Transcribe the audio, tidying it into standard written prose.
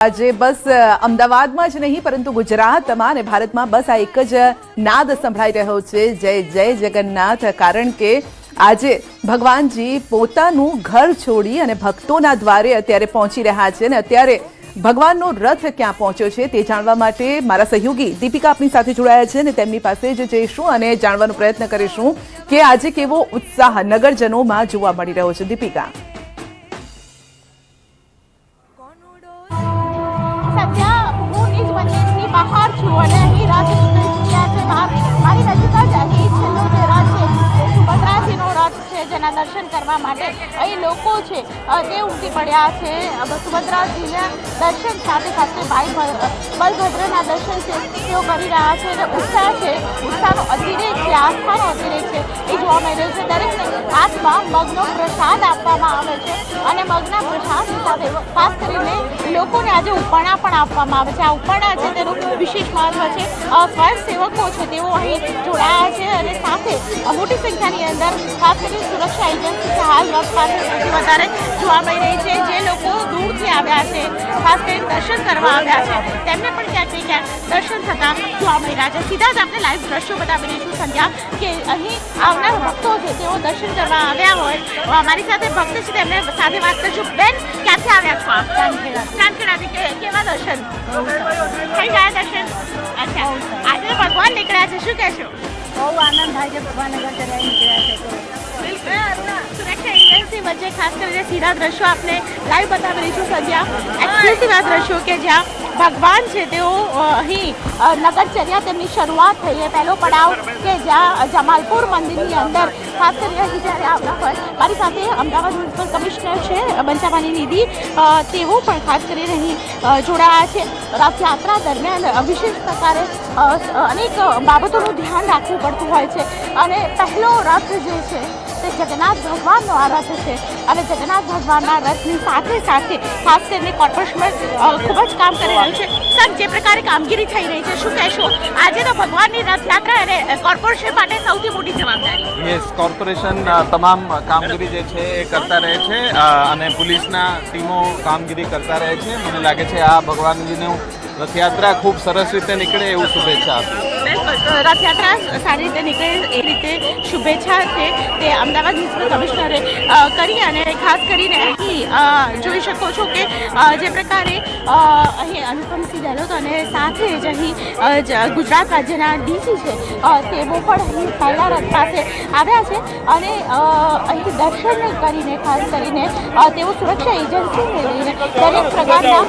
આજે બસ અમદાવાદમાં જ નહીં પરંતુ ગુજરાતમાં અને ભારતમાં બસ આ એક જ નાદ સંભળાઈ રહ્યો છે, જય જય જગન્નાથ। કારણ કે આજે ભગવાનજી પોતાનું ઘર છોડી અને ભક્તોના દ્વારે અત્યારે પહોંચી રહ્યા છે અને અત્યારે ભગવાનનો રથ ક્યાં પહોંચ્યો છે તે જાણવા માટે મારા સહયોગી દીપિકા આપણી સાથે જોડાયા છે અને તેમની પાસે જ જઈશું અને જાણવાનો પ્રયત્ન કરીશું કે આજે કેવો ઉત્સાહ નગરજનોમાં જોવા મળી રહ્યો છે। દીપિકા, બહાર છું અને અહીં રથ નીકળી ચૂક્યા છે। મારી નજીક જ અહીં છેલ્લો જે રથ છે સુભદ્રાજીનો રથ છે, જેના દર્શન કરવા માટે અહીં લોકો છે તે ઉમટી પડ્યા છે। સુભદ્રાજીના દર્શન સાથે સાથે ભાઈ બલભદ્રના દર્શન છે તેઓ કરી રહ્યા છે અને ઉત્સાહ છે, ઉત્સાહનો અતિરેક છે, આસ્થાનો અતિરેક છે એ જોવા મળી રહ્યો છે। દરેકને હાથમાં મગનો પ્રસાદ આપવામાં આવે છે અને મગના પ્રસાદની સાથે ખાસ કરીને લોકોને આજે ઉપરણા પણ આપવામાં આવે છે। આ ઉપરણા છે તેનું વિશેષ મહત્વ છે। સ્વયંસેવકો છે તેઓ અહીં જોડાયા છે અને સાથે મોટી સંખ્યાની અંદર ખાસ કરીને સુરક્ષા એજન્સી છે હાલ રથ પાસે સૌથી વધારે જોવા મળી રહી છે। જે લોકો દૂરથી આવ્યા છે, ખાસ કરીને દર્શન કરવા આવ્યા છે, તેમને પણ ક્યાંક ને ક્યાંક દર્શન થતા જોવા મળી રહ્યા છે। સીધા જ આપણે લાઈવ દ્રશ્યો બતાવી રહીશું સંધ્યા, કે અહીં આવનાર ભક્તો છે તેઓ દર્શન કરવા આવ્યા હોય। અમારી સાથે ભક્ત છે તેમને સાથે વાત કરીશું। બેન, ક્યાંથી આવ્યા છો આપ? ચાંદખેડાથી। કેવા દર્શન થઈ ગયા દર્શન? અચ્છા, આજે ભગવાન નીકળ્યા છે, શું કહેશો? બહુ આનંદ થાય છે, ભગવાન નગર ચર્યા નીકળ્યા છે તો સુરક્ષા એજન્સી વચ્ચે ખાસ કરીને સીધા દ્રશ્યો આપણે લાઈવ બતાવી રહીશું સંધ્યા। એક્સક્લુસિવ આ દ્રશ્યો કે જ્યાં ભગવાન છે તેઓ અહીં નગરચર્યા તેમની શરૂઆત થઈ છે। પહેલો પડાવ કે જ્યાં જમાલપુર મંદિરની અંદર ખાસ કરીને અહીં જ્યારે આવતા હોય, મારી સાથે અમદાવાદ મ્યુનિસિપલ કમિશનર છે બંચાવાની નિધિ, તેઓ પણ ખાસ કરીને અહીં જોડાયા છે। રથયાત્રા દરમિયાન વિશેષ પ્રકારે અનેક બાબતોનું ધ્યાન રાખવું પડતું હોય છે અને પહેલો રથ જે છે તે જગન્નાથ ભગવાનનો આ રથ છે અને જગન્નાથ ભગવાનના રથની સાથે સાથે ખાસ કરીને કોર્પોરેશન ખૂબ જ કામ કરી રહ્યું છે। સર, જે પ્રકારે કામગીરી થઈ રહી છે, શું કહેશો? આજે તો ભગવાનની રથયાત્રા અને કોર્પોરેશન માટે સૌથી મોટી જવાબદારી। યસ, કોર્પોરેશન તમામ કામગીરી જે છે એ કરતા રહે છે અને પોલીસના ટીમો કામગીરી કરતા રહે છે। મને લાગે છે આ ભગવાનજીનું રથયાત્રા ખૂબ સરસ રીતે નીકળે એવું શુભેચ્છા આપી। રથયાત્રા સારી રીતે નીકળે એ રીતે શુભેચ્છા છે તે અમદાવાદ મ્યુનિસિપલ કમિશનરે કરી અને ખાસ કરીને અહીં જોઈ શકો છો કે જે પ્રકારે અહીં અનુપમસિંહ ગેહલોત અને સાથે જ અહીં ગુજરાત રાજ્યના ડીસી છે તેઓ પણ અહીં પહેલા રથ પાસે આવ્યા છે અને અહીંથી દર્શન કરીને ખાસ કરીને તેઓ સુરક્ષા એજન્સીને લઈને દરેક પ્રકારના